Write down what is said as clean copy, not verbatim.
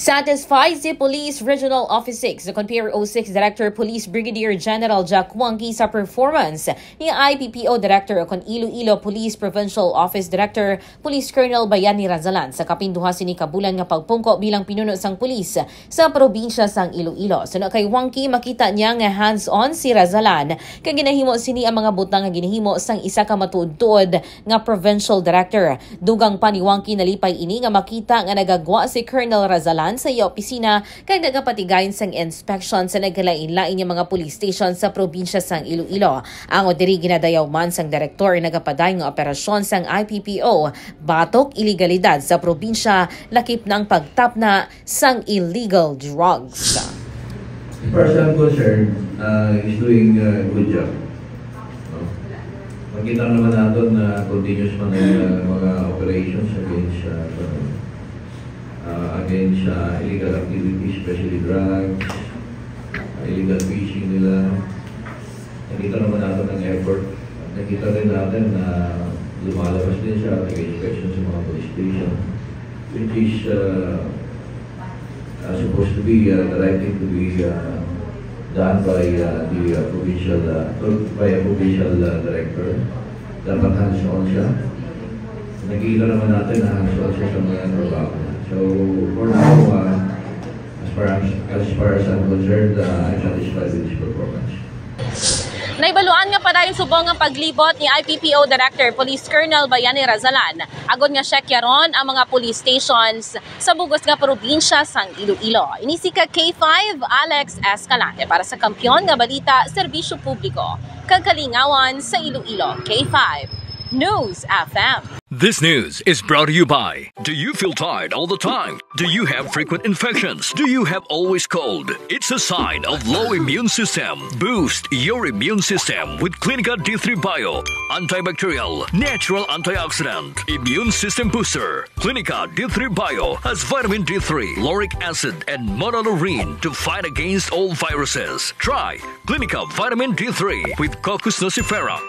Satisfies the Police Regional Office 6, the Conpeer 06 Director Police Brigadier General Jack Wangki sa performance ni IPPO Director o Iloilo Police Provincial Office Director Police Colonel Bayani Razalan sa kapinduha sini kabulan nga pagpungko bilang pinuno sang pulis sa probinsya sang Iloilo. Suno kay Wangki, makita niya nga hands-on si Razalan kay ginahimo sini ang mga butang nga ginahimo sang isa ka matuod-tuod nga provincial director. Dugang pa ni Wangki nalipay ini nga makita nga nagagwa si Colonel Razalan sa iya opisina kay nagapatigayon sang inspection sa nagkalain-lain nga mga police station sa probinsya sang Iloilo. Ang diri ginadayaw man sang direktor nagapadayon nga operasyon sang IPPO batok ilegalidad sa probinsya lakip ng pagtapna sang illegal drugs. As far as I'm concerned, he's doing a good job. Makita naman natin na continuous man mga operations against illegal activities, especially drugs, illegal fishing nila. Nakita naman natin ang effort. Nakita rin natin na lumalabas din siya nag-inspection sa mga police station, which is supposed to be the right thing to be done by a provincial director. Dapat hands-on siya. Nakikita naman natin na hands-on siya sa mga trabaho. So for now, as far as I'm concerned, I'm satisfied with his performance. Naibaluan nga pa dayon subong ang paglibot ni IPPO Director Police Colonel Bayani Razalan agon nga sekyaron ang mga police stations sa bugos nga probinsya sang Iloilo. Inisika K5 Alex Escalante para sa Kampiyon nga Balita Serbisyo Publiko kag Kalingawan sa Iloilo. K5 News FM. This news is brought to you by, do you feel tired all the time? Do you have frequent infections? Do you have always cold? It's a sign of low immune system. Boost your immune system with Clinica D3 Bio, antibacterial, natural antioxidant, immune system booster. Clinica D3 Bio has vitamin D3, lauric acid, and monolurine to fight against all viruses. Try Clinica Vitamin D3 with Coccus nocifera.